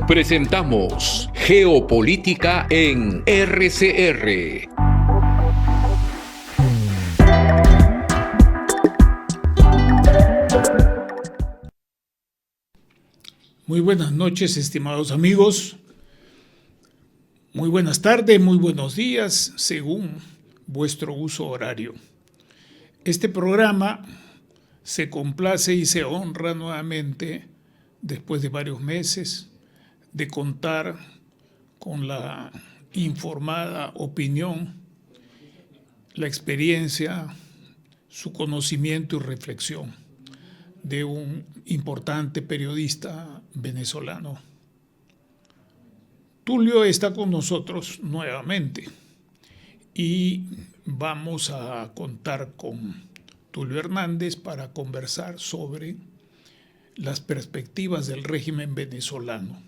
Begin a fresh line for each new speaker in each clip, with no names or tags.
Presentamos Geopolítica en RCR.
Muy buenas noches, estimados amigos. Muy buenas tardes, muy buenos días, según vuestro uso horario. Este programa se complace y se honra nuevamente, después de varios meses, de contar con la informada opinión, la experiencia, su conocimiento y reflexión de un importante periodista venezolano. Tulio está con nosotros nuevamente y vamos a contar con Tulio Hernández para conversar sobre las perspectivas del régimen venezolano.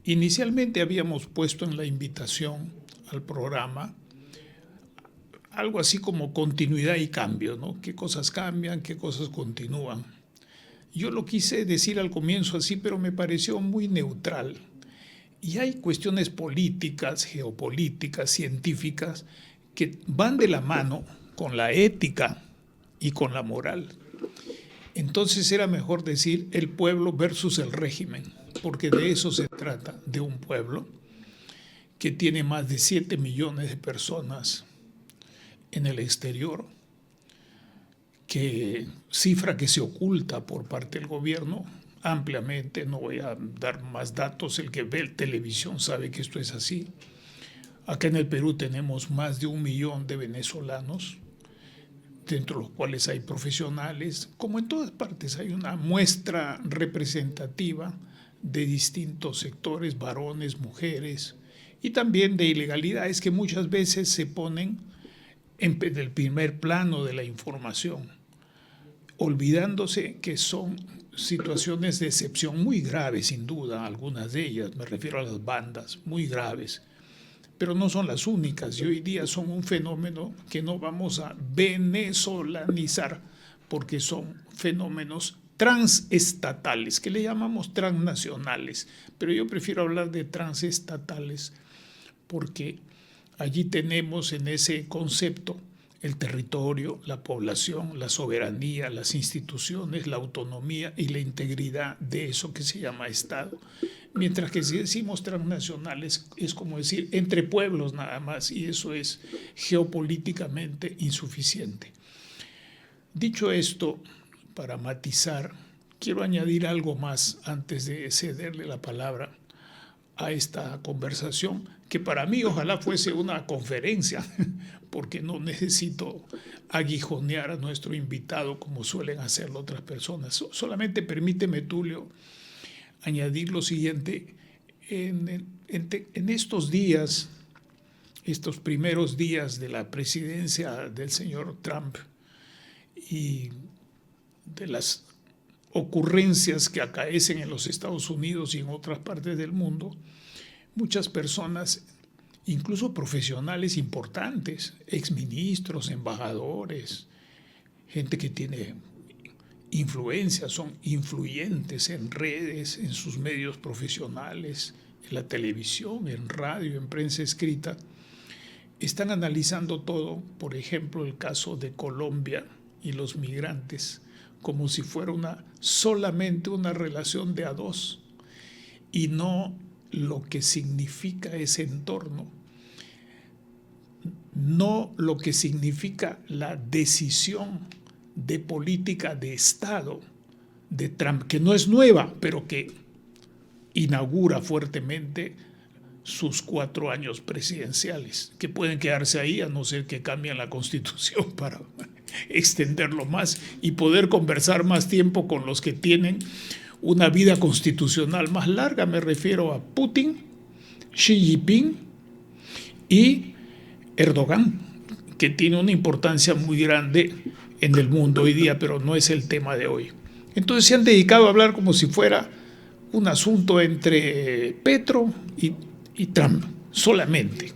Inicialmente habíamos puesto en la invitación al programa algo así como continuidad y cambio, ¿no? ¿Qué cosas cambian, qué cosas continúan? Yo lo quise decir al comienzo así, pero me pareció muy neutral. Y hay cuestiones políticas, geopolíticas, científicas, que van de la mano con la ética y con la moral. Entonces era mejor decir el pueblo versus el régimen, porque de eso se trata, de un pueblo que tiene más de 7 millones de personas en el exterior, que cifra que se oculta por parte del gobierno ampliamente. No voy a dar más datos, el que ve televisión sabe que esto es así. Acá en el Perú tenemos más de 1 millón de venezolanos, dentro de los cuales hay profesionales. Como en todas partes hay una muestra representativa de distintos sectores, varones, mujeres, y también de ilegalidades que muchas veces se ponen en el primer plano de la información, olvidándose que son situaciones de excepción muy graves, sin duda, algunas de ellas, me refiero a las bandas, muy graves, pero no son las únicas, y hoy día son un fenómeno que no vamos a venezolanizar, porque son fenómenos transestatales, que le llamamos transnacionales, pero yo prefiero hablar de transestatales, porque allí tenemos en ese concepto el territorio, la población, la soberanía, las instituciones, la autonomía y la integridad de eso que se llama Estado. Mientras que si decimos transnacionales es como decir entre pueblos nada más, y eso es geopolíticamente insuficiente. Dicho esto, para matizar, quiero añadir algo más antes de cederle la palabra a esta conversación, que para mí ojalá fuese una conferencia, porque no necesito aguijonear a nuestro invitado como suelen hacerlo otras personas. Solamente permíteme, Tulio, añadir lo siguiente. En estos días, estos primeros días de la presidencia del señor Trump y de las ocurrencias que acaecen en los Estados Unidos y en otras partes del mundo, muchas personas, incluso profesionales importantes, exministros, embajadores, gente que tiene influencia, son influyentes en redes, en sus medios profesionales, en la televisión, en radio, en prensa escrita, están analizando todo, por ejemplo, el caso de Colombia y los migrantes, como si fuera solamente una relación de a dos, y no lo que significa ese entorno, no lo que significa la decisión de política de Estado de Trump, que no es nueva, pero que inaugura fuertemente sus 4 años presidenciales, que pueden quedarse ahí a no ser que cambien la Constitución para extenderlo más y poder conversar más tiempo con los que tienen una vida constitucional más larga. Me refiero a Putin, Xi Jinping y Erdogan, que tiene una importancia muy grande en el mundo hoy día, pero no es el tema de hoy. Entonces se han dedicado a hablar como si fuera un asunto entre Petro y Trump solamente.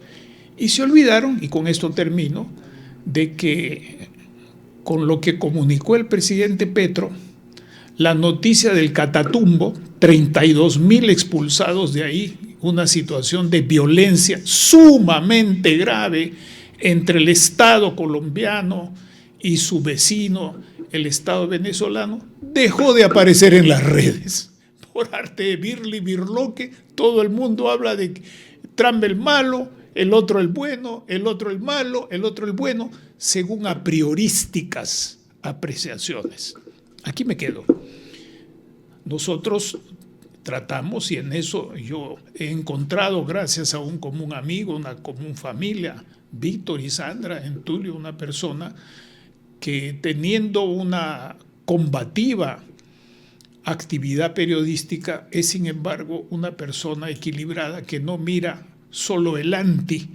Y se olvidaron, y con esto termino, de que con lo que comunicó el presidente Petro, la noticia del Catatumbo, 32.000 expulsados de ahí, una situación de violencia sumamente grave entre el Estado colombiano y su vecino, el Estado venezolano, dejó de aparecer en las redes. Por arte de Birli Birloque, todo el mundo habla de Trump el malo, el otro el bueno, el otro el malo, el otro el bueno, según a priorísticas apreciaciones. Aquí me quedo. Nosotros tratamos, y en eso yo he encontrado, gracias a un común amigo, una común familia, Víctor y Sandra, en Tulio, una persona que teniendo una combativa actividad periodística es sin embargo una persona equilibrada que no mira solo el anti,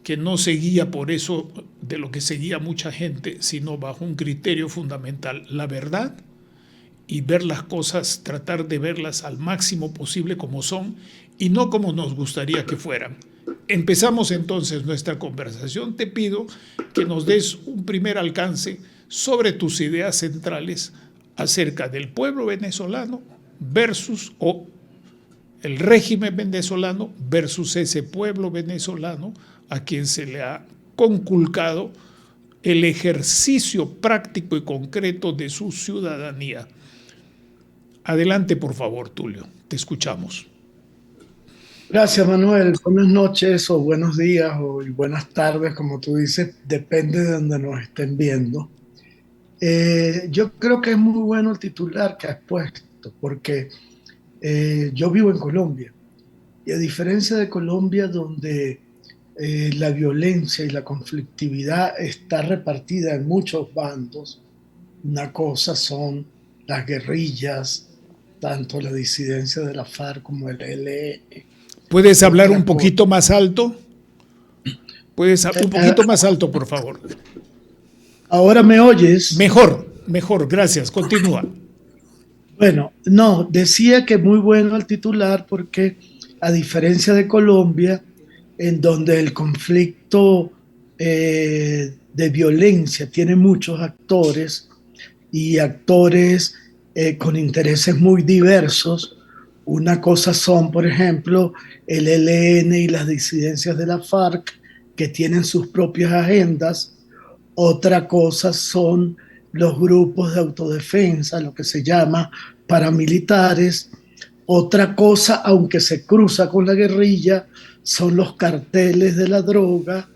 que no se guía por eso de lo que seguía mucha gente, sino bajo un criterio fundamental, la verdad, y ver las cosas, tratar de verlas al máximo posible como son y no como nos gustaría que fueran. Empezamos entonces nuestra conversación. Te pido que nos des un primer alcance sobre tus ideas centrales acerca del pueblo venezolano versus o el régimen venezolano versus ese pueblo venezolano a quien se le ha conculcado el ejercicio práctico y concreto de su ciudadanía. Adelante, por favor, Tulio, te escuchamos.
Gracias, Manuel. Buenas noches o buenos días o buenas tardes, como tú dices, depende de donde nos estén viendo. Yo creo que es muy bueno el titular que has puesto, porque yo vivo en Colombia y a diferencia de Colombia, donde la violencia y la conflictividad está repartida en muchos bandos, una cosa son las guerrillas, tanto la disidencia de la FARC como el ELN.
¿Puedes hablar un poquito más alto? ¿Puedes un poquito más alto, por favor?
¿Ahora me oyes?
Mejor, gracias. Continúa.
Bueno, no, decía que muy bueno el titular porque a diferencia de Colombia, en donde el conflicto de violencia tiene muchos actores y actores con intereses muy diversos, una cosa son, por ejemplo, el ELN y las disidencias de la FARC que tienen sus propias agendas. Otra cosa son los grupos de autodefensa, lo que se llama paramilitares. Otra cosa, aunque se cruza con la guerrilla, son los carteles de la droga.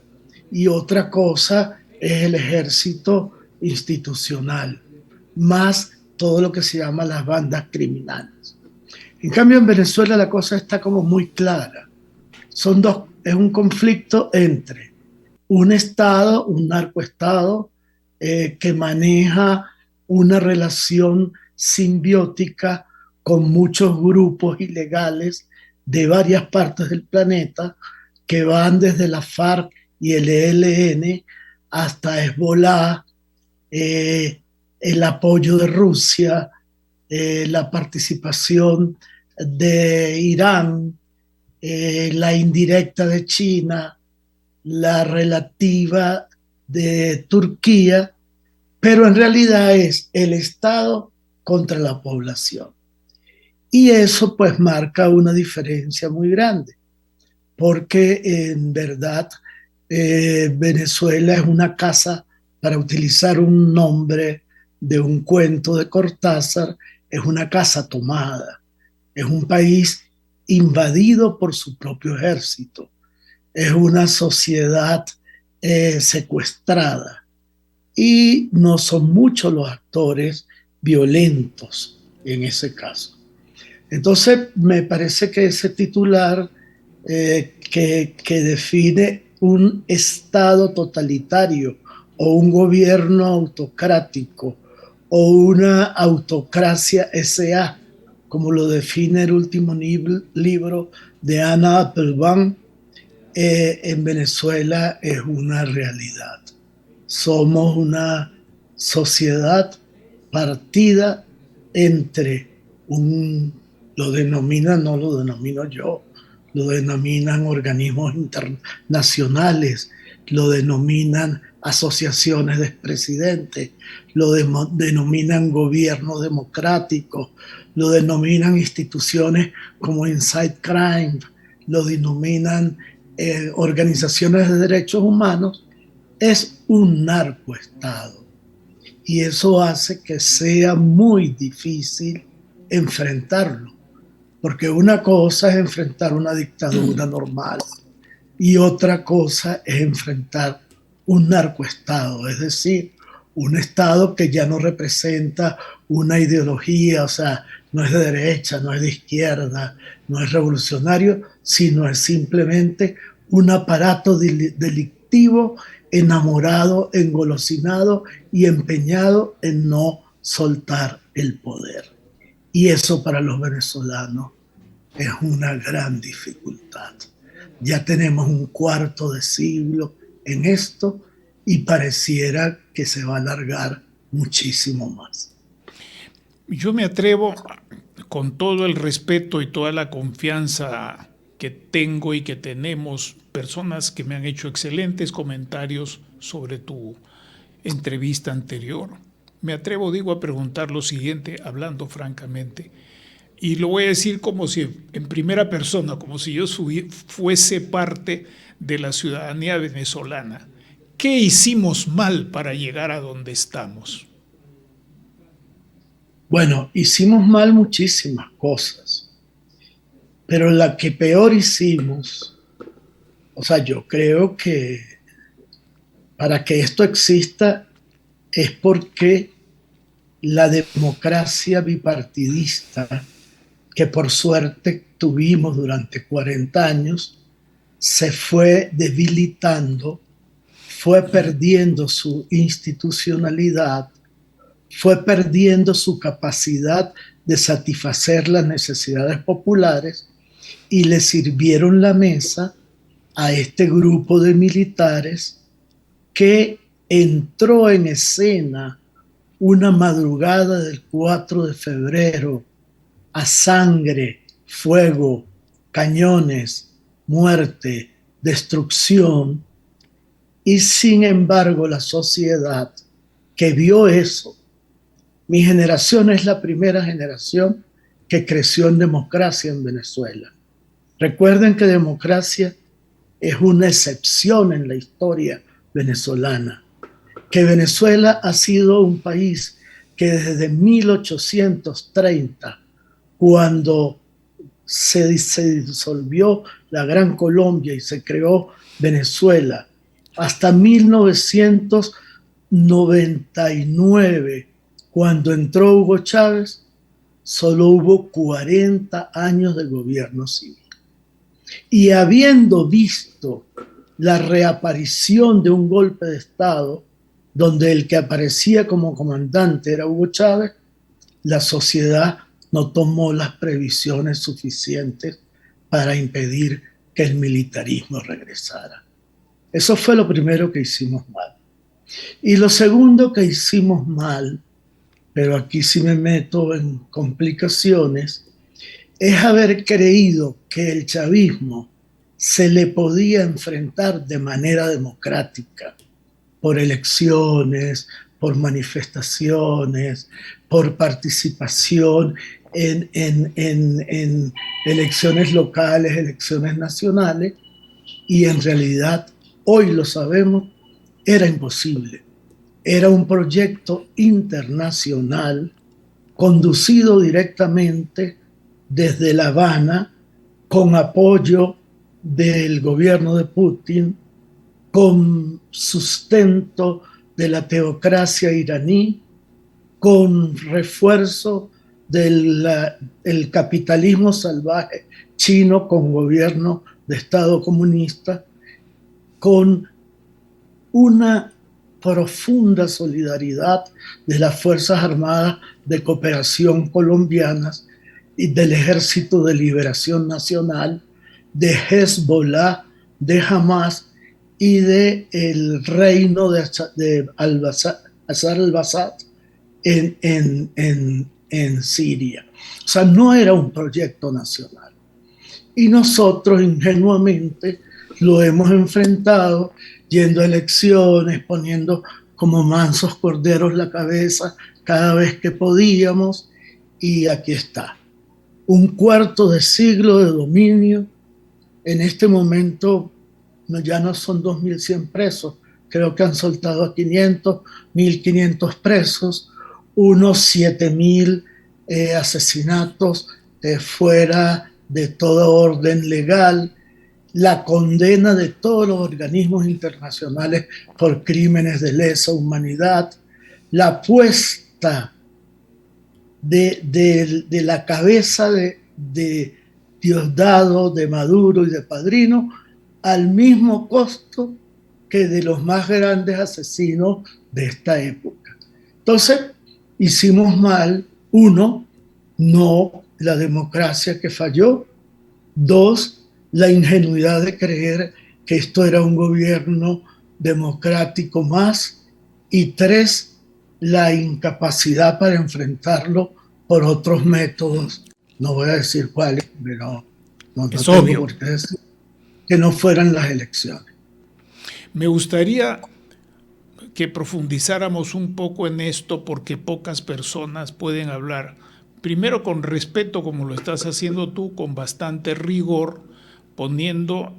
Y otra cosa es el ejército institucional, más todo lo que se llama las bandas criminales. En cambio, en Venezuela la cosa está como muy clara. Es un conflicto entre un Estado, un narcoestado, que maneja una relación simbiótica con muchos grupos ilegales de varias partes del planeta que van desde la FARC y el ELN hasta Hezbollah, el apoyo de Rusia, la participación de Irán, la indirecta de China, la relativa de Turquía, pero en realidad es el Estado contra la población. Y eso pues marca una diferencia muy grande, porque en verdad Venezuela es una casa, para utilizar un nombre de un cuento de Cortázar, es una casa tomada, es un país invadido por su propio ejército, es una sociedad secuestrada y no son muchos los actores violentos en ese caso. Entonces me parece que ese titular que define un Estado totalitario o un gobierno autocrático o una autocracia SA, como lo define el último libro de Anna Applebaum, en Venezuela es una realidad. Somos una sociedad partida entre lo denominan, no lo denomino yo, lo denominan organismos internacionales, lo denominan asociaciones de expresidentes, lo denominan gobierno democrático, lo denominan instituciones como Inside Crime, lo denominan organizaciones de derechos humanos, es un narcoestado. Y eso hace que sea muy difícil enfrentarlo, porque una cosa es enfrentar una dictadura normal y otra cosa es enfrentar un narcoestado, es decir, un estado que ya no representa una ideología, o sea, no es de derecha, no es de izquierda, no es revolucionario, sino es simplemente un aparato delictivo enamorado, engolosinado y empeñado en no soltar el poder. Y eso para los venezolanos es una gran dificultad. Ya tenemos un cuarto de siglo en esto y pareciera que se va a alargar muchísimo más.
Yo me atrevo, con todo el respeto y toda la confianza que tengo y que tenemos, personas que me han hecho excelentes comentarios sobre tu entrevista anterior, me atrevo, digo, a preguntar lo siguiente, hablando francamente, y lo voy a decir como si en primera persona, como si yo fuese parte de la ciudadanía venezolana. ¿Qué hicimos mal para llegar a donde estamos?
Bueno, hicimos mal muchísimas cosas, pero la que peor hicimos, o sea, yo creo que para que esto exista es porque la democracia bipartidista, que por suerte tuvimos durante 40 años, se fue debilitando, fue perdiendo su institucionalidad, fue perdiendo su capacidad de satisfacer las necesidades populares y le sirvieron la mesa a este grupo de militares que entró en escena una madrugada del 4 de febrero a sangre, fuego, cañones, muerte, destrucción, y sin embargo la sociedad que vio eso, mi generación es la primera generación que creció en democracia en Venezuela. Recuerden que democracia es una excepción en la historia venezolana, que Venezuela ha sido un país que desde 1830, cuando se disolvió la Gran Colombia y se creó Venezuela, hasta 1999, cuando entró Hugo Chávez, solo hubo 40 años de gobierno civil. Y habiendo visto la reaparición de un golpe de Estado, donde el que aparecía como comandante era Hugo Chávez, la sociedad no tomó las previsiones suficientes para impedir que el militarismo regresara. Eso fue lo primero que hicimos mal. Y lo segundo que hicimos mal, pero aquí sí me meto en complicaciones, es haber creído que el chavismo se le podía enfrentar de manera democrática, por elecciones, por manifestaciones, por participación en elecciones locales, elecciones nacionales, y en realidad, hoy lo sabemos, era imposible. Era un proyecto internacional conducido directamente desde La Habana, con apoyo del gobierno de Putin, con sustento de la teocracia iraní, con refuerzo del capitalismo salvaje chino con gobierno de Estado comunista, con una profunda solidaridad de las Fuerzas Armadas de Cooperación colombianas y del Ejército de Liberación Nacional, de Hezbollah, de Hamas y del reino de Bashar al-Assad en Siria. O sea, no era un proyecto nacional. Y nosotros ingenuamente lo hemos enfrentado yendo a elecciones, poniendo como mansos corderos la cabeza cada vez que podíamos y aquí está. Un cuarto de siglo de dominio. En este momento ya no son 2.100 presos, creo que han soltado a 500, 1.500 presos, unos 7.000 asesinatos fuera de toda orden legal, la condena de todos los organismos internacionales por crímenes de lesa humanidad, la puesta de la cabeza de Diosdado, de Maduro y de Padrino al mismo costo que de los más grandes asesinos de esta época. Entonces, hicimos mal, uno, no la democracia que falló, dos, la ingenuidad de creer que esto era un gobierno democrático más, y tres, la incapacidad para enfrentarlo por otros métodos. No voy a decir cuáles, pero no
Es
tengo
obvio.
por qué decir que no fueran las elecciones.
Me gustaría que profundizáramos un poco en esto porque pocas personas pueden hablar. Primero con respeto, como lo estás haciendo tú, con bastante rigor, poniendo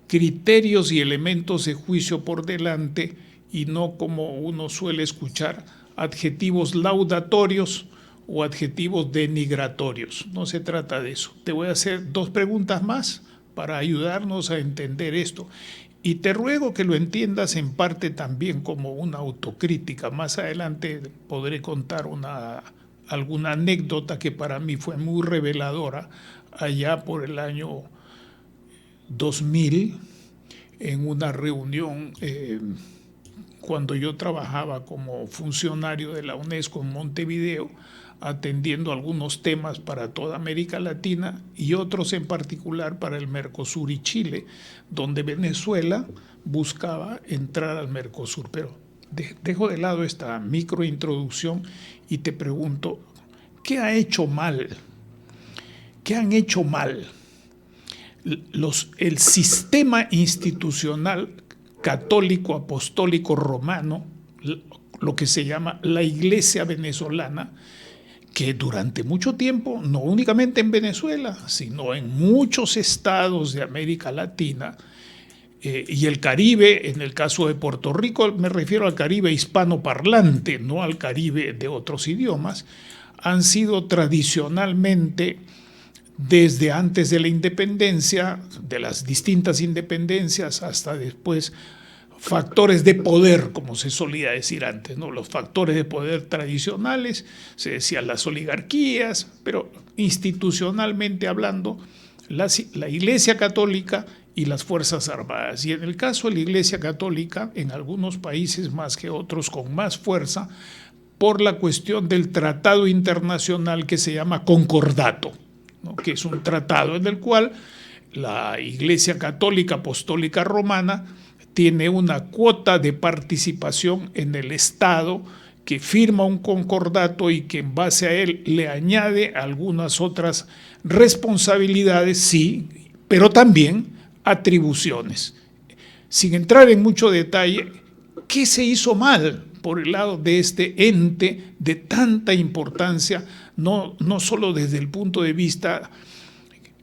criterios y elementos de juicio por delante y no como uno suele escuchar adjetivos laudatorios o adjetivos denigratorios. No se trata de eso. Te voy a hacer 2 preguntas más para ayudarnos a entender esto. Y te ruego que lo entiendas en parte también como una autocrítica. Más adelante podré contar alguna anécdota que para mí fue muy reveladora allá por el año 2000 en una reunión cuando yo trabajaba como funcionario de la UNESCO en Montevideo, atendiendo algunos temas para toda América Latina y otros en particular para el Mercosur y Chile, donde Venezuela buscaba entrar al Mercosur. Pero dejo de lado esta microintroducción y te pregunto, ¿qué ha hecho mal? ¿Qué han hecho mal el sistema institucional católico apostólico romano, lo que se llama la Iglesia venezolana, que durante mucho tiempo, no únicamente en Venezuela, sino en muchos estados de América Latina y el Caribe, en el caso de Puerto Rico, me refiero al Caribe hispanoparlante, no al Caribe de otros idiomas, han sido tradicionalmente, desde antes de la independencia, de las distintas independencias hasta después, factores de poder, como se solía decir antes, ¿no? Los factores de poder tradicionales, se decían las oligarquías, pero institucionalmente hablando, la Iglesia Católica y las Fuerzas Armadas. Y en el caso de la Iglesia Católica, en algunos países más que otros con más fuerza, por la cuestión del tratado internacional que se llama concordato, ¿no? Que es un tratado en el cual la Iglesia Católica Apostólica Romana tiene una cuota de participación en el Estado que firma un concordato y que en base a él le añade algunas otras responsabilidades, sí, pero también atribuciones. Sin entrar en mucho detalle, ¿qué se hizo mal por el lado de este ente de tanta importancia, no solo desde el punto de vista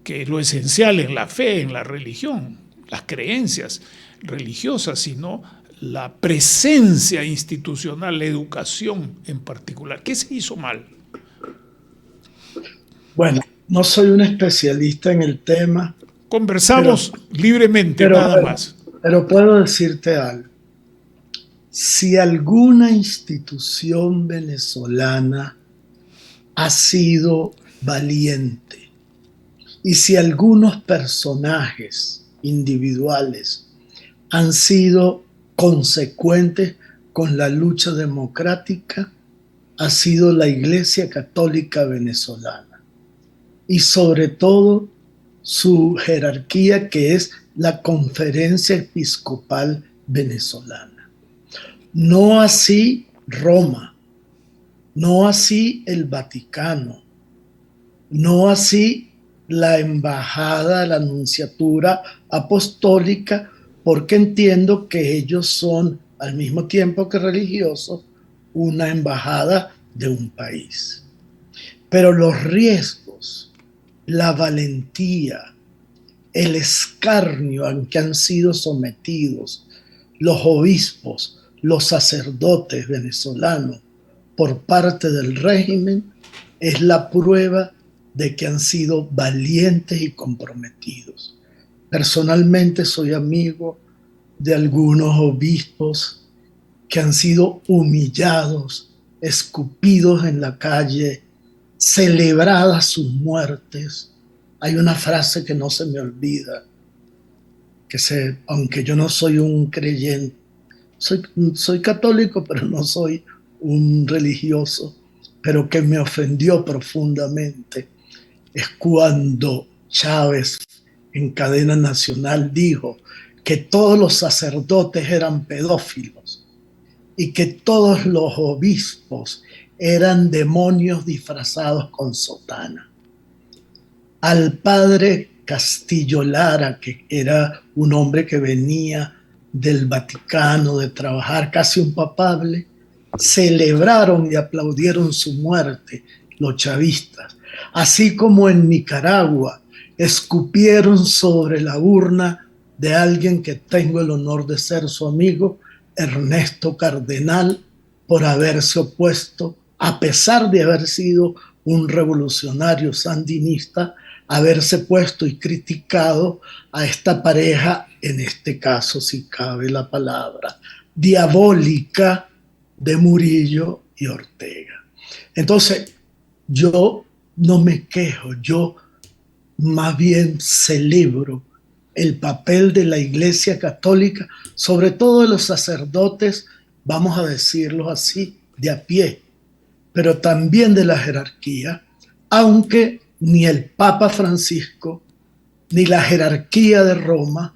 que es lo esencial en la fe, en la religión, las creencias religiosas, sino la presencia institucional, la educación en particular? ¿Qué se hizo mal?
Bueno, no soy un especialista en el tema,
Conversamos libremente, nada
bueno,
más.
pero puedo decirte algo. Si alguna institución venezolana ha sido valiente y si algunos personajes individuales han sido consecuentes con la lucha democrática, ha sido la Iglesia Católica venezolana y sobre todo su jerarquía, que es la Conferencia Episcopal Venezolana. No así Roma, no así el Vaticano, no así la embajada, la nunciatura apostólica, porque entiendo que ellos son, al mismo tiempo que religiosos, una embajada de un país. pero los riesgos, la valentía, el escarnio al que han sido sometidos los obispos, los sacerdotes venezolanos por parte del régimen es la prueba de que han sido valientes y comprometidos. Personalmente soy amigo de algunos obispos que han sido humillados, escupidos en la calle, celebradas sus muertes. Hay una frase que no se me olvida, aunque yo no soy un creyente, soy católico, pero no soy un religioso, pero que me ofendió profundamente, es cuando Chávez en cadena nacional dijo que todos los sacerdotes eran pedófilos y que todos los obispos eran demonios disfrazados con sotana. Al padre Castillo Lara, que era un hombre que venía del Vaticano de trabajar, casi un papable, celebraron y aplaudieron su muerte los chavistas, así como en Nicaragua escupieron sobre la urna de alguien que tengo el honor de ser su amigo, Ernesto Cardenal, por haberse opuesto, a pesar de haber sido un revolucionario sandinista, haberse puesto y criticado a esta pareja, en este caso, si cabe la palabra, diabólica de Murillo y Ortega. Entonces, yo no me quejo, yo más bien celebro el papel de la Iglesia Católica, sobre todo de los sacerdotes, vamos a decirlo así, de a pie, pero también de la jerarquía, aunque ni el Papa Francisco ni la jerarquía de Roma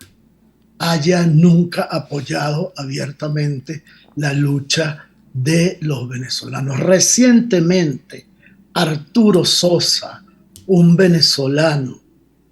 haya nunca apoyado abiertamente la lucha de los venezolanos. Recientemente, Arturo Sosa, un venezolano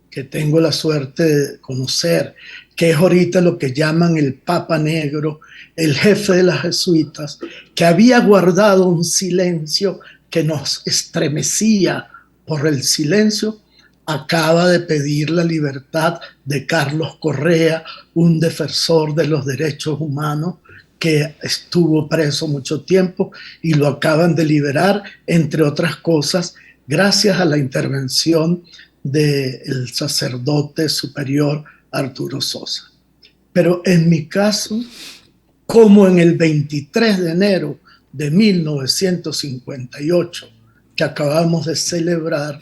que tengo la suerte de conocer, que es ahorita lo que llaman el Papa Negro, el jefe de las jesuitas, que había guardado un silencio que nos estremecía por el silencio, acaba de pedir la libertad de Carlos Correa, un defensor de los derechos humanos que estuvo preso mucho tiempo y lo acaban de liberar, entre otras cosas, gracias a la intervención del sacerdote superior Arturo Sosa. Pero en mi caso, como en el 23 de enero de 1958, que acabamos de celebrar,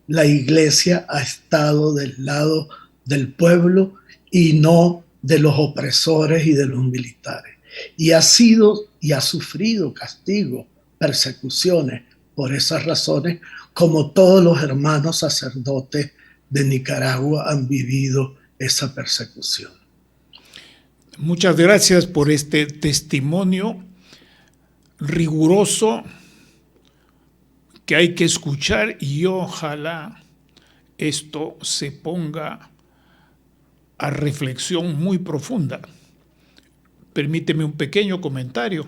la Iglesia ha estado del lado del pueblo y no de los opresores y de los militares. Y ha sido y ha sufrido castigo, persecuciones por esas razones, como todos los hermanos sacerdotes de Nicaragua han vivido esa persecución.
Muchas gracias por este testimonio riguroso que hay que escuchar, y ojalá esto se ponga a reflexión muy profunda. Permíteme un pequeño comentario.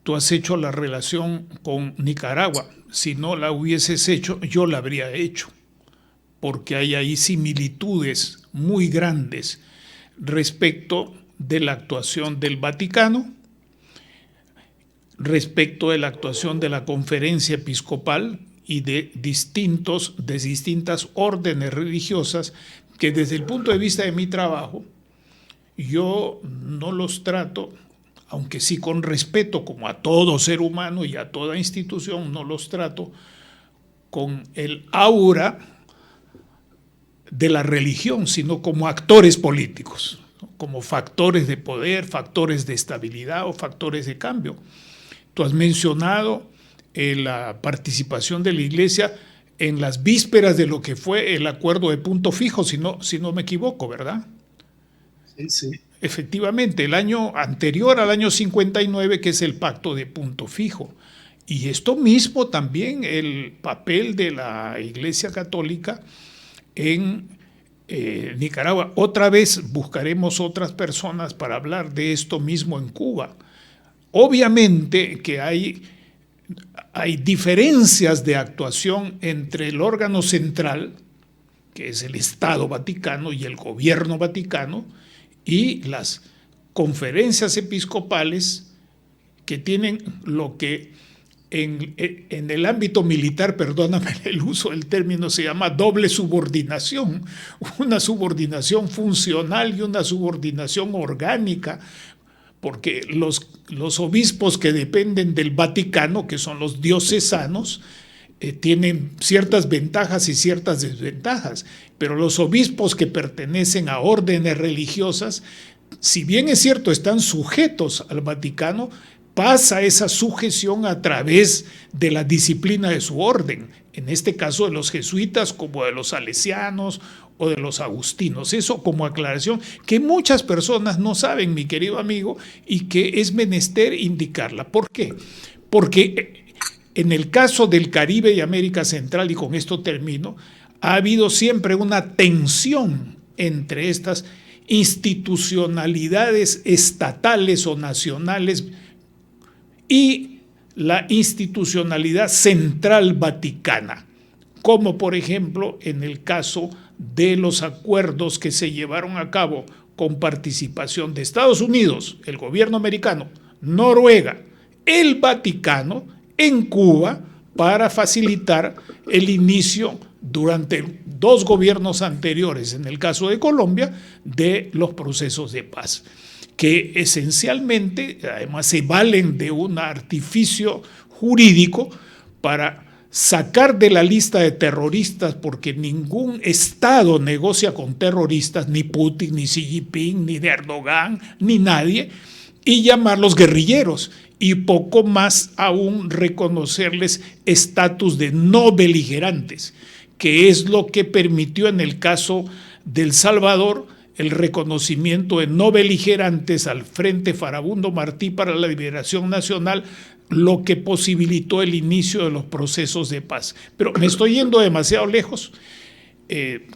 Tú has hecho la relación con Nicaragua. Si no la hubieses hecho, yo la habría hecho, porque hay ahí similitudes muy grandes respecto de la actuación del Vaticano, respecto de la actuación de la Conferencia Episcopal y de distintas órdenes religiosas que, desde el punto de vista de mi trabajo, yo no los trato, aunque sí con respeto, como a todo ser humano y a toda institución, no los trato con el aura de la religión, sino como actores políticos, como factores de poder, factores de estabilidad o factores de cambio. Tú has mencionado la participación de la Iglesia en las vísperas de lo que fue el acuerdo de punto fijo, si no me equivoco, ¿verdad?
Sí, sí.
Efectivamente, el año anterior al año 59, que es el pacto de punto fijo. Y esto mismo también, el papel de la Iglesia Católica en Nicaragua. Otra vez buscaremos otras personas para hablar de esto mismo en Cuba. Obviamente que hay hay diferencias de actuación entre el órgano central, que es el Estado Vaticano y el gobierno Vaticano, y las conferencias episcopales, que tienen lo que en el ámbito militar, perdóname el uso del término, se llama doble subordinación, una subordinación funcional y una subordinación orgánica, porque los obispos que dependen del Vaticano, que son los diocesanos, tienen ciertas ventajas y ciertas desventajas, pero los obispos que pertenecen a órdenes religiosas, si bien es cierto, están sujetos al Vaticano, pasa esa sujeción a través de la disciplina de su orden, en este caso de los jesuitas como de los salesianos o de los agustinos. Eso como aclaración que muchas personas no saben, mi querido amigo, y que es menester indicarla. ¿Por qué? Porque en el caso del Caribe y América Central, y con esto termino, ha habido siempre una tensión entre estas institucionalidades estatales o nacionales y la institucionalidad central vaticana, como por ejemplo en el caso de los acuerdos que se llevaron a cabo con participación de Estados Unidos, el gobierno americano, Noruega, el Vaticano, en Cuba, para facilitar el inicio durante 2 gobiernos anteriores, en el caso de Colombia, de los procesos de paz, que esencialmente además se valen de un artificio jurídico para sacar de la lista de terroristas, porque ningún Estado negocia con terroristas, ni Putin, ni Xi Jinping, ni Erdogan, ni nadie, y llamarlos guerrilleros, y poco más aún reconocerles estatus de no beligerantes, que es lo que permitió en el caso de El Salvador el reconocimiento de no beligerantes al Frente Farabundo Martí para la Liberación Nacional, lo que posibilitó el inicio de los procesos de paz. Pero me estoy yendo demasiado lejos.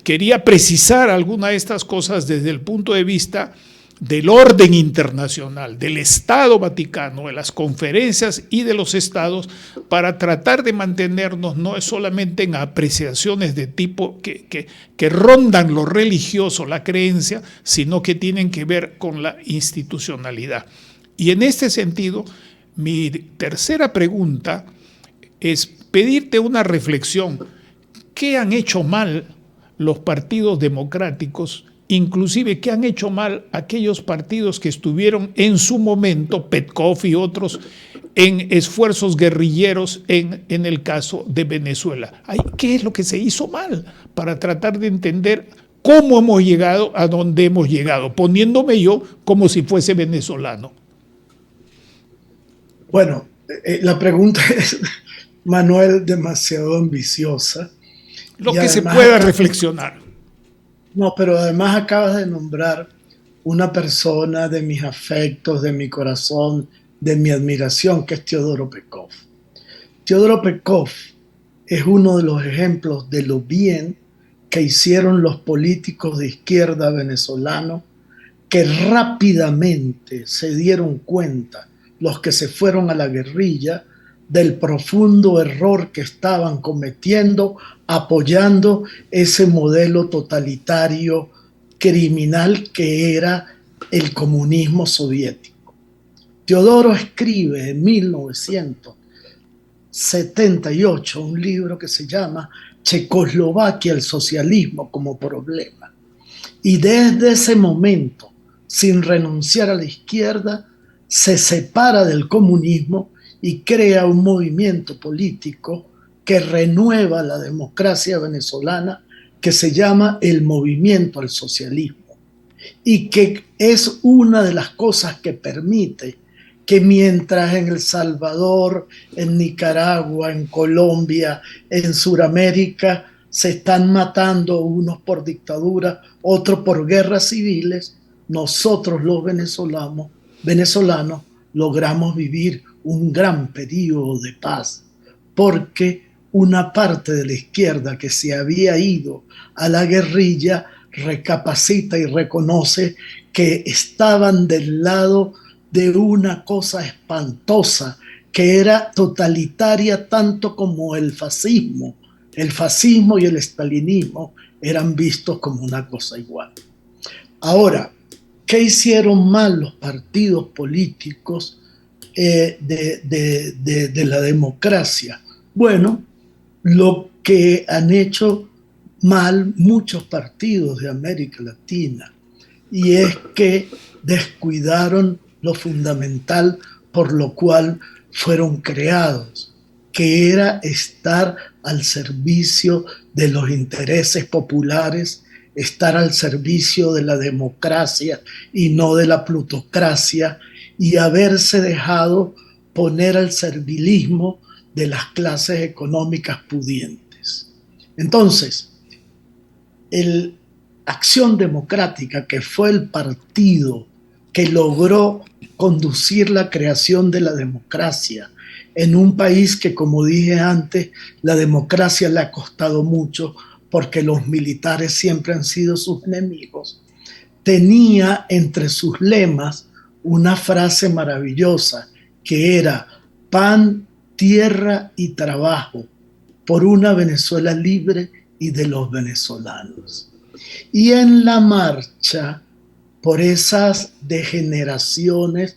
Quería precisar alguna de estas cosas desde el punto de vista del orden internacional, del Estado Vaticano, de las conferencias y de los estados, para tratar de mantenernos no solamente en apreciaciones de tipo que rondan lo religioso, la creencia, sino que tienen que ver con la institucionalidad. Y en este sentido, mi tercera pregunta es pedirte una reflexión. ¿Qué han hecho mal los partidos democráticos? Inclusive, ¿qué han hecho mal aquellos partidos que estuvieron en su momento, Petkov y otros, en esfuerzos guerrilleros en el caso de Venezuela? ¿Qué es lo que se hizo mal para tratar de entender cómo hemos llegado a donde hemos llegado, poniéndome yo como si fuese venezolano?
Bueno, la pregunta es, Manuel, demasiado ambiciosa.
Lo que se pueda reflexionar.
No, pero además acabas de nombrar una persona de mis afectos, de mi corazón, de mi admiración, que es Teodoro Petkov. Teodoro Petkov es uno de los ejemplos de lo bien que hicieron los políticos de izquierda venezolanos, que rápidamente se dieron cuenta, los que se fueron a la guerrilla, del profundo error que estaban cometiendo apoyando ese modelo totalitario criminal que era el comunismo soviético. Teodoro escribe en 1978 un libro que se llama Checoslovaquia, el socialismo como problema. Y desde ese momento, sin renunciar a la izquierda, se separa del comunismo y crea un movimiento político que renueva la democracia venezolana, que se llama el Movimiento al Socialismo, y que es una de las cosas que permite que mientras en El Salvador, en Nicaragua, en Colombia, en Sudamérica se están matando unos por dictadura, otros por guerras civiles, nosotros los venezolanos logramos vivir un gran periodo de paz, porque una parte de la izquierda que se había ido a la guerrilla recapacita y reconoce que estaban del lado de una cosa espantosa que era totalitaria tanto como el fascismo. El fascismo y el estalinismo eran vistos como una cosa igual. Ahora, ¿qué hicieron mal los partidos políticos de la democracia? Bueno, lo que han hecho mal muchos partidos de América Latina, y es que descuidaron lo fundamental por lo cual fueron creados, que era estar al servicio de los intereses populares, estar al servicio de la democracia y no de la plutocracia, y haberse dejado poner al servilismo de las clases económicas pudientes. Entonces, el Acción Democrática, que fue el partido que logró conducir la creación de la democracia en un país que, como dije antes, la democracia le ha costado mucho porque los militares siempre han sido sus enemigos, tenía entre sus lemas una frase maravillosa que era: pan, tierra y trabajo por una Venezuela libre y de los venezolanos. Y en la marcha por esas degeneraciones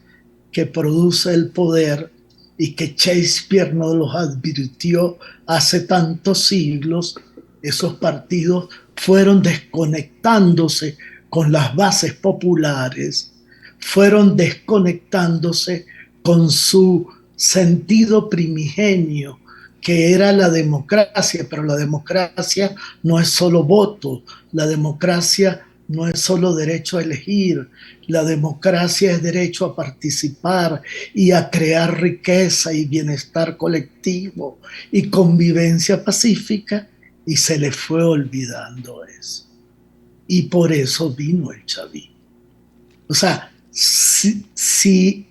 que produce el poder y que Shakespeare nos los advirtió hace tantos siglos, esos partidos fueron desconectándose con las bases populares, fueron desconectándose con su sentido primigenio, que era la democracia, pero la democracia no es solo voto, la democracia no es solo derecho a elegir, la democracia es derecho a participar y a crear riqueza y bienestar colectivo y convivencia pacífica, y se le fue olvidando eso. Y por eso vino el chavismo. O sea, si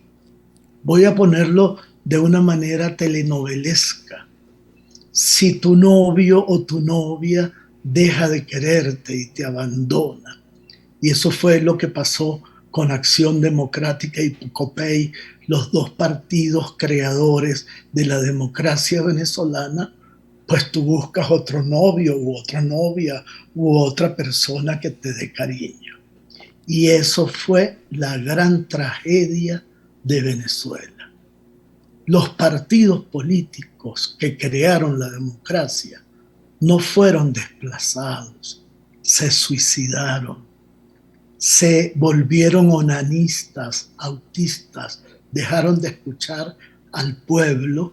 voy a ponerlo de una manera telenovelesca, si tu novio o tu novia deja de quererte y te abandona, y eso fue lo que pasó con Acción Democrática y Copey, los dos partidos creadores de la democracia venezolana, pues tú buscas otro novio u otra novia u otra persona que te dé cariño. Y eso fue la gran tragedia de Venezuela. Los partidos políticos que crearon la democracia no fueron desplazados, se suicidaron, se volvieron onanistas, autistas, dejaron de escuchar al pueblo,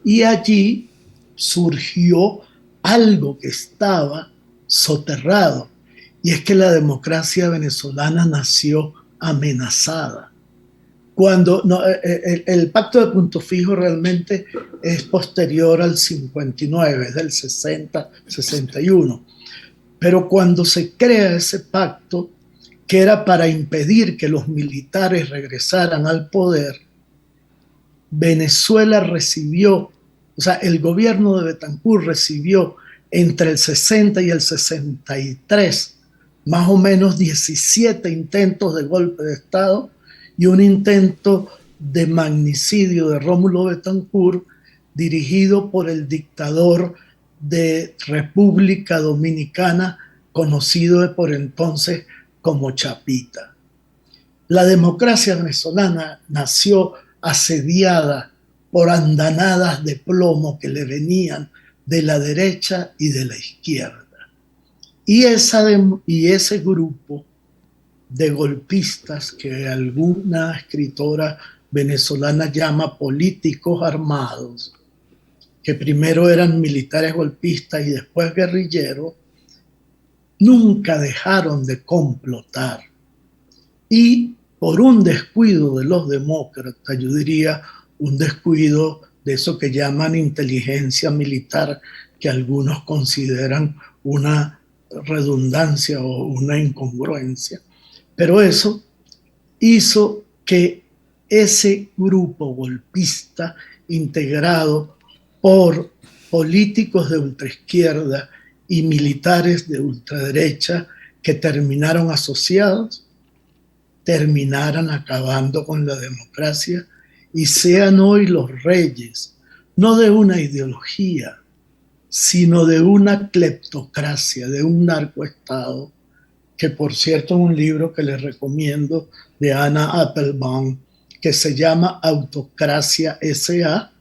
y allí surgió algo que estaba soterrado, y es que la democracia venezolana nació amenazada. Cuando el pacto de Punto Fijo realmente es posterior al 59, es del 60, 61, pero cuando se crea ese pacto, que era para impedir que los militares regresaran al poder, Venezuela recibió, o sea, el gobierno de Betancur recibió entre el 60 y el 63 más o menos 17 intentos de golpe de Estado y un intento de magnicidio de Rómulo Betancur dirigido por el dictador de República Dominicana, conocido por entonces como Chapita. La democracia venezolana nació asediada por andanadas de plomo que le venían de la derecha y de la izquierda. Y ese grupo de golpistas que alguna escritora venezolana llama políticos armados, que primero eran militares golpistas y después guerrilleros, nunca dejaron de complotar. Y por un descuido de los demócratas, yo diría un descuido de eso que llaman inteligencia militar, que algunos consideran una redundancia o una incongruencia, pero eso hizo que ese grupo golpista integrado por políticos de ultraizquierda y militares de ultraderecha que terminaron asociados, terminaran acabando con la democracia y sean hoy los reyes, no de una ideología, sino de una cleptocracia, de un narcoestado, que por cierto es un libro que les recomiendo de Anna Applebaum, que se llama Autocracia S.A.,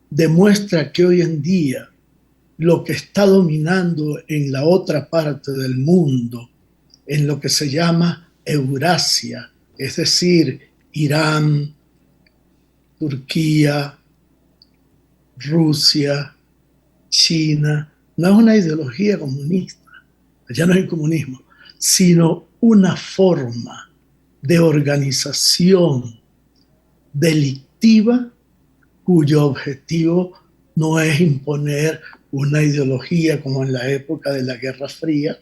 demuestra que hoy en día lo que está dominando en la otra parte del mundo, en lo que se llama Eurasia, es decir, Irán, Turquía, Rusia, China, no es una ideología comunista, allá no hay comunismo, sino una forma de organización delictiva cuyo objetivo no es imponer una ideología como en la época de la Guerra Fría,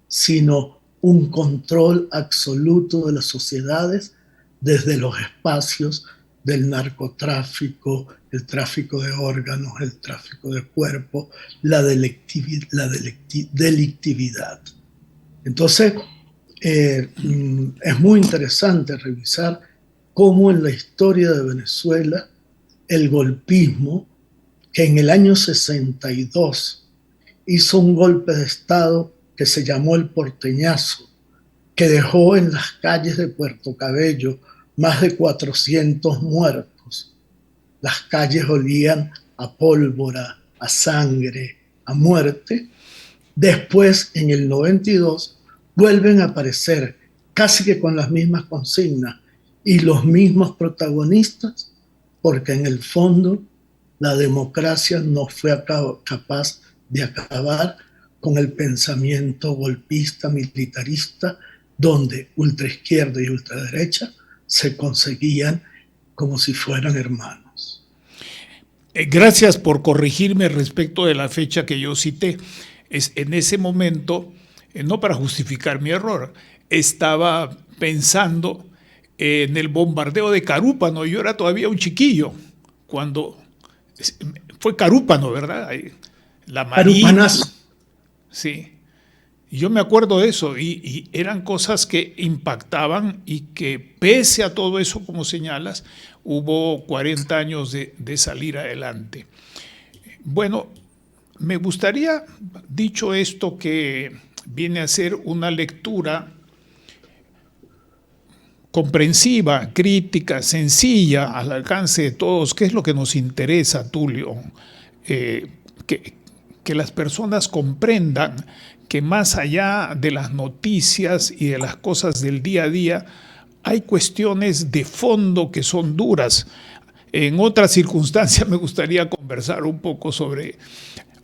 sino un control absoluto de las sociedades desde los espacios del narcotráfico, el tráfico de órganos, el tráfico de cuerpos, la delictividad. Entonces, es muy interesante revisar cómo en la historia de Venezuela el golpismo, que en el año 62 hizo un golpe de Estado que se llamó el Porteñazo, que dejó en las calles de Puerto Cabello más de 400 muertos. Las calles olían a pólvora, a sangre, a muerte. Después, en el 92, vuelven a aparecer casi que con las mismas consignas y los mismos protagonistas, porque en el fondo la democracia no fue capaz de acabar con el pensamiento golpista, militarista, donde ultraizquierda y ultraderecha se conseguían como si fueran hermanos.
Gracias por corregirme respecto de la fecha que yo cité. En ese momento, no para justificar mi error, estaba pensando en el bombardeo de Carúpano. Yo era todavía un chiquillo cuando fue Carúpano, ¿verdad? La Marina.
Carupanazo.
Sí. Y yo me acuerdo de eso y eran cosas que impactaban y que pese a todo eso, como señalas, hubo 40 años de salir adelante. Bueno, me gustaría, dicho esto, que viene a ser una lectura comprensiva, crítica, sencilla, al alcance de todos. ¿Qué es lo que nos interesa, Tulio? Que las personas comprendan que más allá de las noticias y de las cosas del día a día, hay cuestiones de fondo que son duras. En otras circunstancias me gustaría conversar un poco sobre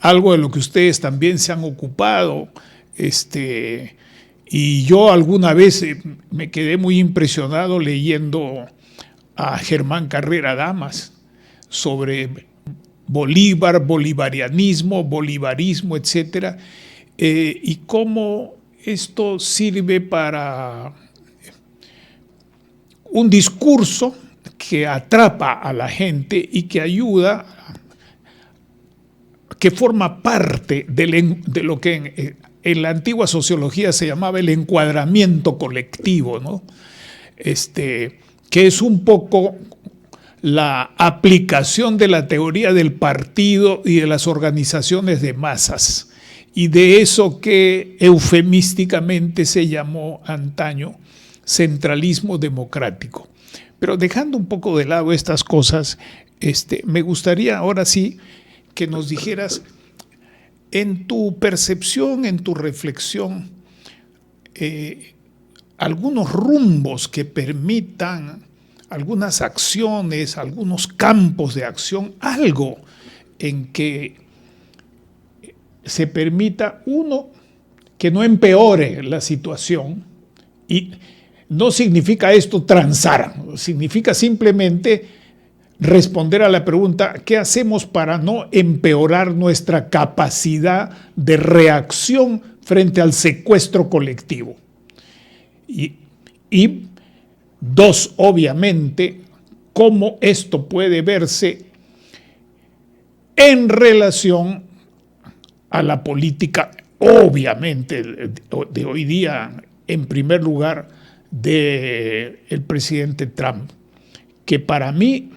algo de lo que ustedes también se han ocupado. Y yo alguna vez me quedé muy impresionado leyendo a Germán Carrera Damas sobre Bolívar, bolivarianismo, bolivarismo, etcétera, y cómo esto sirve para un discurso que atrapa a la gente y que ayuda, que forma parte de lo que en la antigua sociología se llamaba el encuadramiento colectivo, ¿no? Que es un poco la aplicación de la teoría del partido y de las organizaciones de masas, y de eso que eufemísticamente se llamó antaño centralismo democrático. Pero dejando un poco de lado estas cosas, me gustaría ahora sí que nos dijeras, en tu percepción, en tu reflexión, algunos rumbos que permitan algunas acciones, algunos campos de acción, algo en que se permita, uno, que no empeore la situación, y no significa esto transar, significa simplemente responder a la pregunta, ¿qué hacemos para no empeorar nuestra capacidad de reacción frente al secuestro colectivo? Y dos, obviamente, cómo esto puede verse en relación a la política, obviamente, de hoy día, en primer lugar, del presidente Trump, que para mí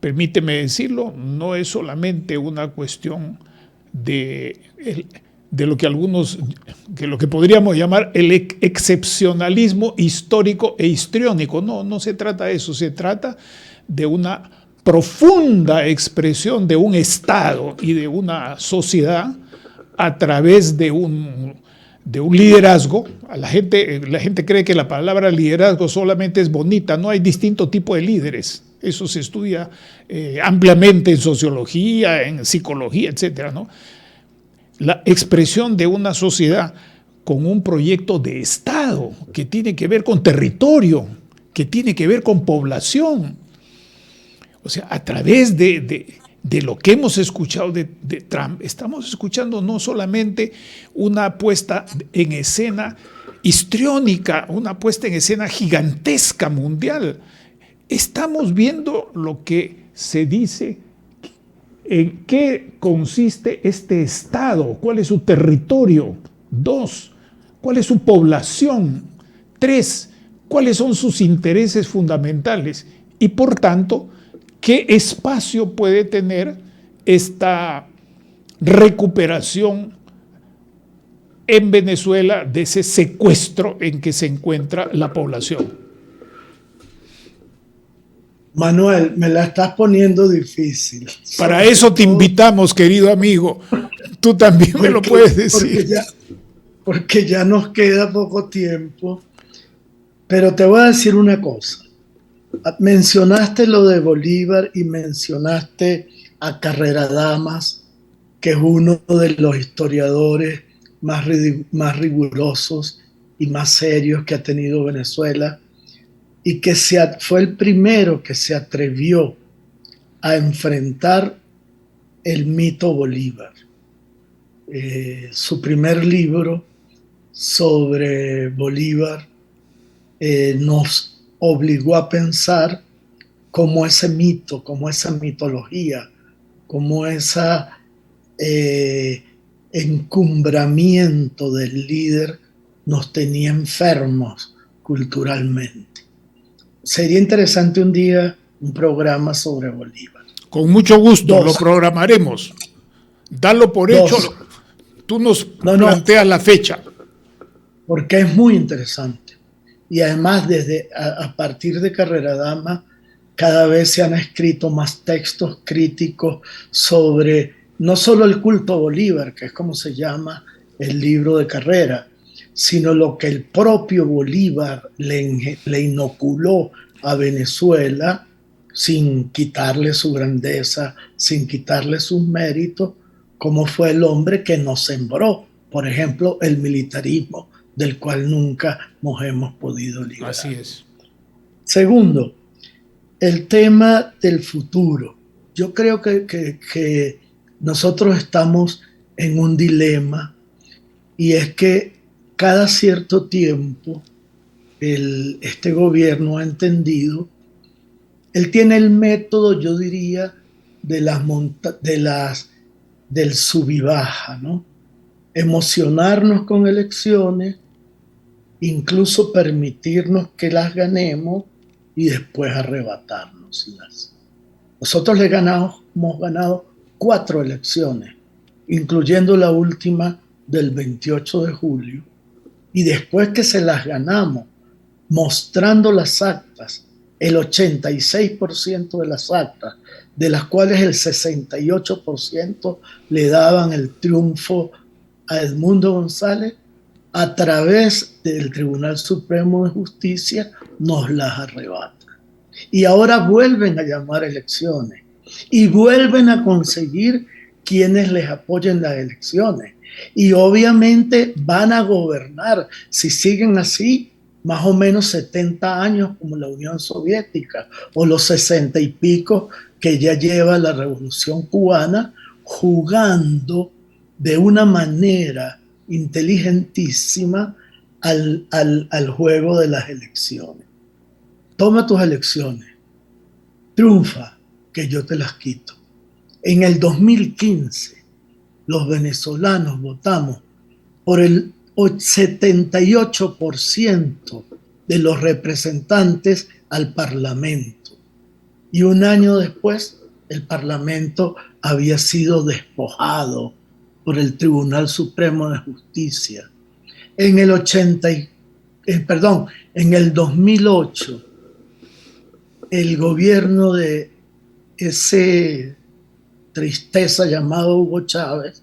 permíteme decirlo, no es solamente una cuestión de lo que lo que podríamos llamar el excepcionalismo histórico e histriónico. No se trata de eso, se trata de una profunda expresión de un Estado y de una sociedad a través de un liderazgo. La gente cree que la palabra liderazgo solamente es bonita, no hay distinto tipo de líderes. Eso se estudia ampliamente en sociología, en psicología, etcétera, ¿no? La expresión de una sociedad con un proyecto de Estado que tiene que ver con territorio, que tiene que ver con población. O sea, a través de lo que hemos escuchado de Trump, estamos escuchando no solamente una puesta en escena histriónica, una puesta en escena gigantesca mundial. Estamos viendo lo que se dice. ¿En qué consiste este Estado? ¿Cuál es su territorio? 2, ¿cuál es su población? 3, ¿cuáles son sus intereses fundamentales? Y por tanto, ¿qué espacio puede tener esta recuperación en Venezuela de ese secuestro en que se encuentra la población?
Manuel, me la estás poniendo difícil.
Para eso te invitamos, querido amigo. Tú también me lo puedes decir.
Porque ya nos queda poco tiempo. Pero te voy a decir una cosa. Mencionaste lo de Bolívar y mencionaste a Carrera Damas, que es uno de los historiadores más rigurosos y más serios que ha tenido Venezuela, y que fue el primero que se atrevió a enfrentar el mito Bolívar. Su primer libro sobre Bolívar nos obligó a pensar cómo ese mito, cómo esa mitología, cómo ese encumbramiento del líder nos tenía enfermos culturalmente. Sería interesante un día un programa sobre Bolívar.
Con mucho gusto, lo programaremos. Dalo por hecho. Tú nos planteas la fecha.
Porque es muy interesante. Y además, a partir de Carrera Dama, cada vez se han escrito más textos críticos sobre no solo el culto a Bolívar, que es como se llama el libro de Carrera, sino lo que el propio Bolívar le inoculó a Venezuela sin quitarle su grandeza, sin quitarle sus méritos, como fue el hombre que nos sembró, por ejemplo, el militarismo, del cual nunca nos hemos podido librar.
Así es.
Segundo, el tema del futuro. Yo creo que nosotros estamos en un dilema, y es que cada cierto tiempo este gobierno ha entendido, él tiene el método, yo diría, del sub y baja, ¿no? Emocionarnos con elecciones, incluso permitirnos que las ganemos y después arrebatárnoslas. Nosotros hemos ganado 4 elecciones, incluyendo la última del 28 de julio, y después que se las ganamos, mostrando las actas, el 86% de las actas, de las cuales el 68% le daban el triunfo a Edmundo González, a través del Tribunal Supremo de Justicia nos las arrebatan. Y ahora vuelven a llamar elecciones y vuelven a conseguir quienes les apoyen las elecciones. Y obviamente van a gobernar, si siguen así, más o menos 70 años como la Unión Soviética, o los 60 y pico que ya lleva la Revolución Cubana, jugando de una manera inteligentísima al juego de las elecciones. Toma tus elecciones, triunfa, que yo te las quito. En el 2015, los venezolanos votamos por el 78% de los representantes al Parlamento. y un año después el Parlamento había sido despojado por el Tribunal Supremo de Justicia. En el 2008, el gobierno de ese tristeza llamado Hugo Chávez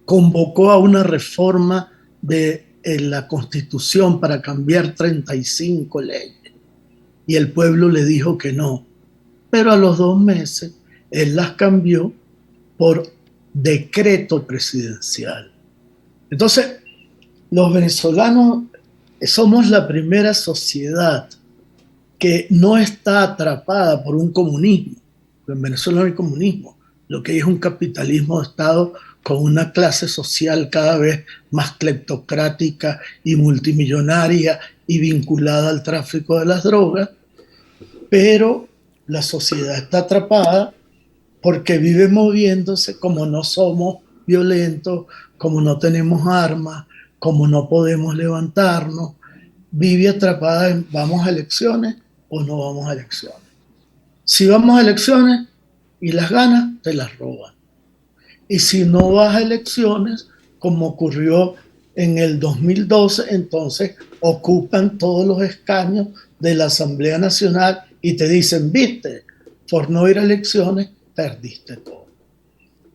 convocó a una reforma de la Constitución para cambiar 35 leyes y el pueblo le dijo que no. Pero a los 2 meses él las cambió por decreto presidencial. Entonces, los venezolanos somos la primera sociedad que no está atrapada por un comunismo. En Venezuela no hay comunismo, lo que hay es un capitalismo de Estado con una clase social cada vez más cleptocrática y multimillonaria y vinculada al tráfico de las drogas, pero la sociedad está atrapada porque vive moviéndose. Como no somos violentos, como no tenemos armas, como no podemos levantarnos, vive atrapada en vamos a elecciones o no vamos a elecciones. Si vamos a elecciones y las ganas, te las roban. Y si no vas a elecciones, como ocurrió en el 2012, entonces ocupan todos los escaños de la Asamblea Nacional y te dicen, viste, por no ir a elecciones, perdiste todo.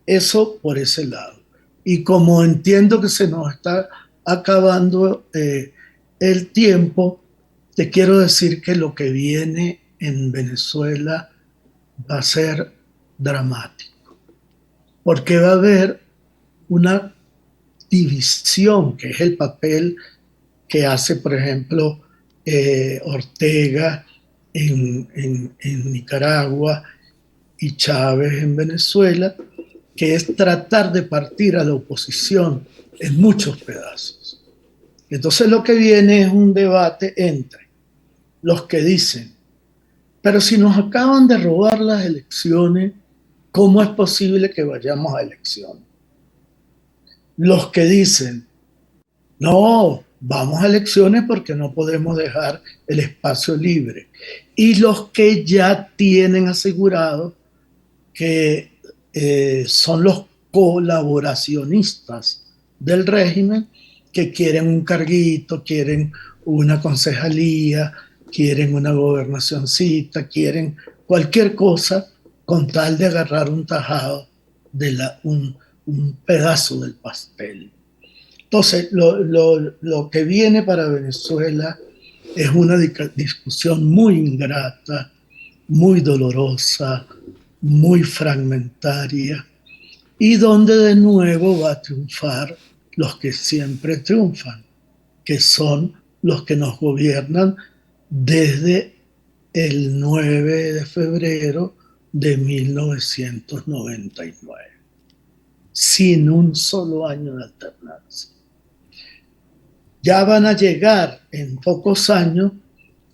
Eso por ese lado. Y como entiendo que se nos está acabando el tiempo, te quiero decir que lo que viene en Venezuela va a ser dramático, porque va a haber una división, que es el papel que hace, por ejemplo, Ortega en Nicaragua y Chávez en Venezuela, que es tratar de partir a la oposición en muchos pedazos. Entonces lo que viene es un debate entre los que dicen, pero si nos acaban de robar las elecciones, ¿cómo es posible que vayamos a elecciones? Los que dicen, no, vamos a elecciones porque no podemos dejar el espacio libre. Y los que ya tienen asegurado que son los colaboracionistas del régimen, que quieren un carguito, quieren una concejalía, quieren una gobernacioncita, quieren cualquier cosa con tal de agarrar un tajado de un pedazo del pastel. Entonces, lo que viene para Venezuela es una discusión muy ingrata, muy dolorosa, muy fragmentaria, y donde de nuevo va a triunfar los que siempre triunfan, que son los que nos gobiernan desde el 9 de febrero de 1999, sin un solo año de alternancia. Ya van a llegar en pocos años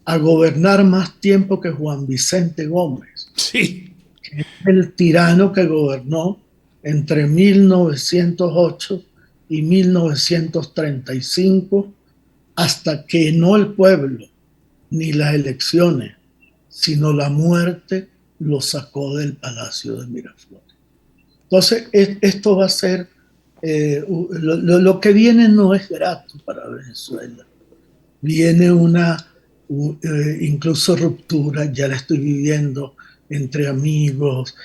a gobernar más tiempo que Juan Vicente Gómez.
Sí.
Que es el tirano que gobernó entre 1908 y 1935, hasta que no el pueblo, ni las elecciones, sino la muerte lo sacó del Palacio de Miraflores. Entonces, esto va a ser, lo que viene no es grato para Venezuela. Viene incluso ruptura, ya la estoy viviendo, entre amigos,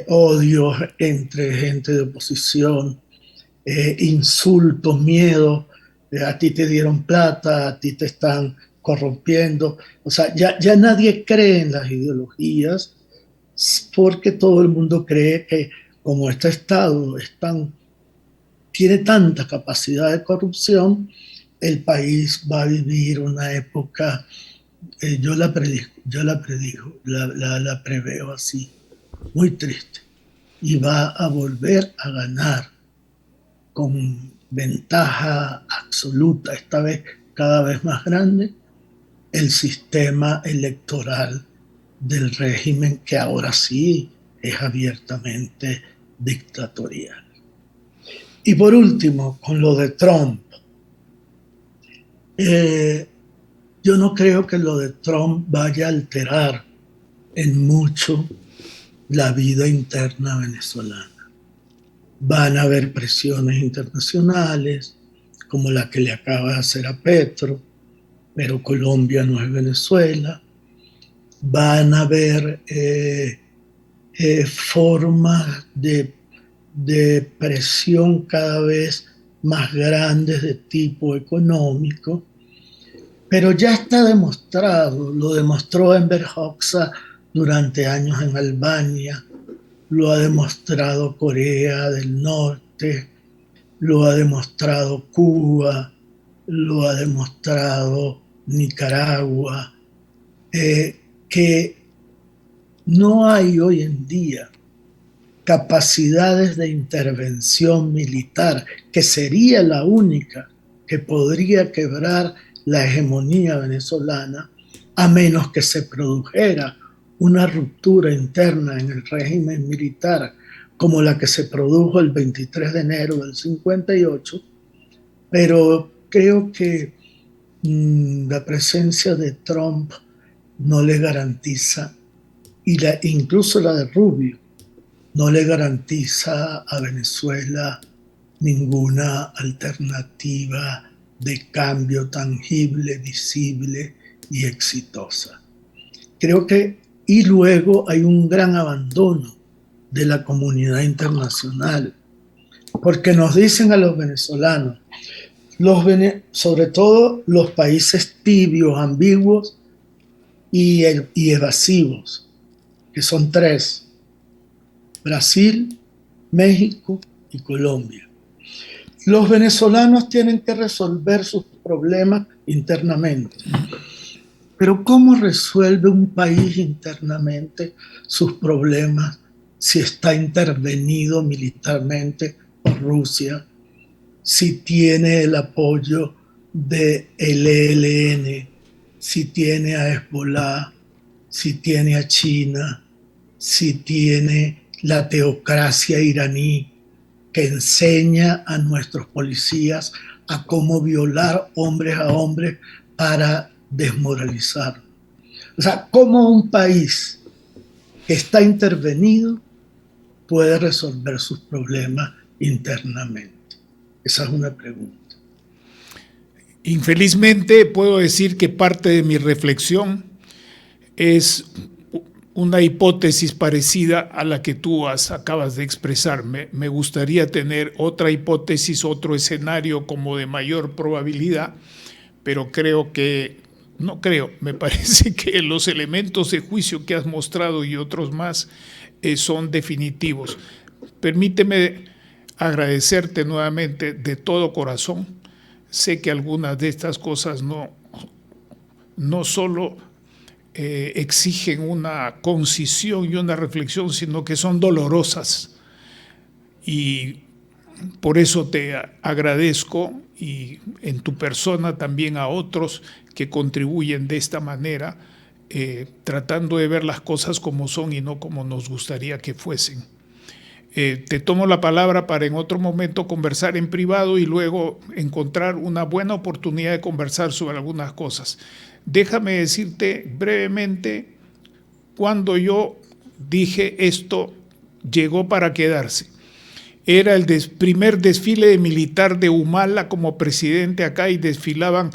odios entre gente de oposición, insultos, miedos. A ti te dieron plata, a ti te están corrompiendo. O sea, ya nadie cree en las ideologías, porque todo el mundo cree que como este Estado tiene tanta capacidad de corrupción, el país va a vivir una época, yo la preveo así, muy triste, y va a volver a ganar con ventaja absoluta, esta vez cada vez más grande, el sistema electoral del régimen, que ahora sí es abiertamente dictatorial. Y por último, con lo de Trump, yo no creo que lo de Trump vaya a alterar en mucho la vida interna venezolana. Van a haber presiones internacionales, como la que le acaba de hacer a Petro, pero Colombia no es Venezuela. Van a haber formas de presión cada vez más grandes de tipo económico, pero ya está demostrado, lo demostró Enver Hoxha durante años en Albania, lo ha demostrado Corea del Norte, lo ha demostrado Cuba, lo ha demostrado Nicaragua, que no hay hoy en día capacidades de intervención militar, que sería la única que podría quebrar la hegemonía venezolana, a menos que se produjera una ruptura interna en el régimen militar como la que se produjo el 23 de enero del 58, pero creo que la presencia de Trump no le garantiza, incluso la de Rubio, no le garantiza a Venezuela ninguna alternativa de cambio tangible, visible y exitosa. Creo que, y luego hay un gran abandono de la comunidad internacional, porque nos dicen a los venezolanos, sobre todo los países tibios, ambiguos y evasivos, que son 3, Brasil, México y Colombia. Los venezolanos tienen que resolver sus problemas internamente. Pero ¿cómo resuelve un país internamente sus problemas si está intervenido militarmente por Rusia, si tiene el apoyo del ELN, si tiene a Hezbollah, si tiene a China, si tiene la teocracia iraní que enseña a nuestros policías a cómo violar hombres a hombres para desmoralizar? O sea, ¿cómo un país que está intervenido puede resolver sus problemas internamente? Esa es una pregunta.
Infelizmente puedo decir que parte de mi reflexión es una hipótesis parecida a la que tú acabas de expresar. Me gustaría tener otra hipótesis, otro escenario como de mayor probabilidad, pero me parece que los elementos de juicio que has mostrado y otros más son definitivos. Permíteme agradecerte nuevamente de todo corazón. Sé que algunas de estas cosas no solo exigen una concisión y una reflexión, sino que son dolorosas. Y por eso te agradezco, y en tu persona también a otros que contribuyen de esta manera, tratando de ver las cosas como son y no como nos gustaría que fuesen. Te tomo la palabra para en otro momento conversar en privado y luego encontrar una buena oportunidad de conversar sobre algunas cosas. Déjame decirte brevemente cuando yo dije esto llegó para quedarse. Era el primer desfile militar de Humala como presidente acá, y desfilaban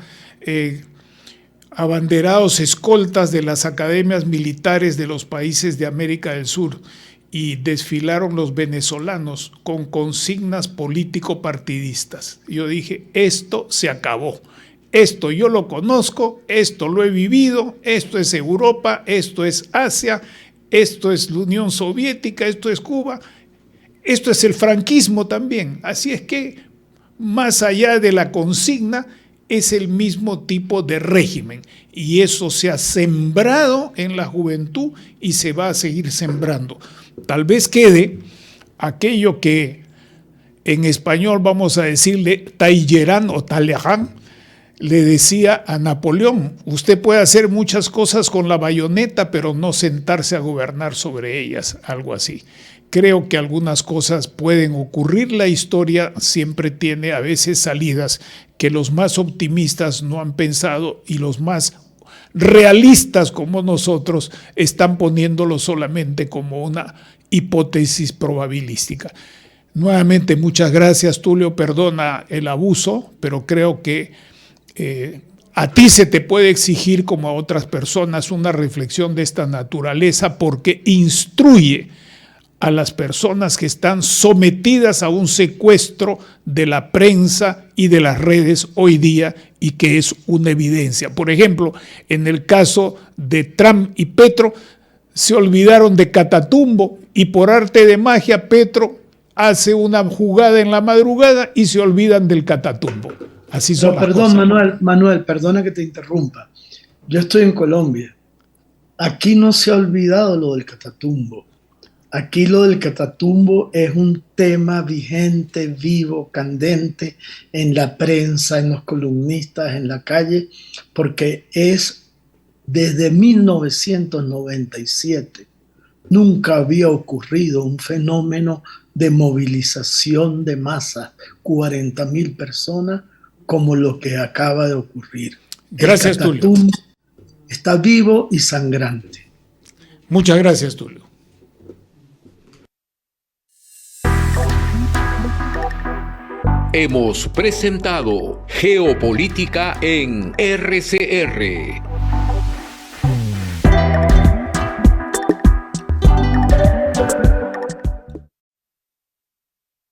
abanderados escoltas de las academias militares de los países de América del Sur, y desfilaron los venezolanos con consignas político-partidistas. Yo dije, esto se acabó. Esto yo lo conozco, esto lo he vivido, esto es Europa, esto es Asia, esto es la Unión Soviética, esto es Cuba, esto es el franquismo también. Así es que, más allá de la consigna, es el mismo tipo de régimen. Y eso se ha sembrado en la juventud y se va a seguir sembrando. Tal vez quede aquello que en español vamos a decirle Talleyrand o Talleyrand le decía a Napoleón: usted puede hacer muchas cosas con la bayoneta, pero no sentarse a gobernar sobre ellas, algo así. Creo que algunas cosas pueden ocurrir. La historia siempre tiene a veces salidas que los más optimistas no han pensado y los realistas como nosotros están poniéndolo solamente como una hipótesis probabilística. Nuevamente, muchas gracias, Tulio. Perdona el abuso, pero creo que a ti se te puede exigir, como a otras personas, una reflexión de esta naturaleza, porque instruye a las personas que están sometidas a un secuestro de la prensa y de las redes hoy día, y que es una evidencia. Por ejemplo, en el caso de Trump y Petro, se olvidaron de Catatumbo, y por arte de magia Petro hace una jugada en la madrugada y se olvidan del Catatumbo. Así son las
perdón,
cosas.
Manuel, perdona que te interrumpa. Yo estoy en Colombia. Aquí no se ha olvidado lo del Catatumbo. Aquí lo del Catatumbo es un tema vigente, vivo, candente en la prensa, en los columnistas, en la calle, porque es desde 1997. Nunca había ocurrido un fenómeno de movilización de masas, 40.000 personas, como lo que acaba de ocurrir.
Gracias, Tulio.
Está vivo y sangrante.
Muchas gracias, Tulio.
Hemos presentado Geopolítica en RCR.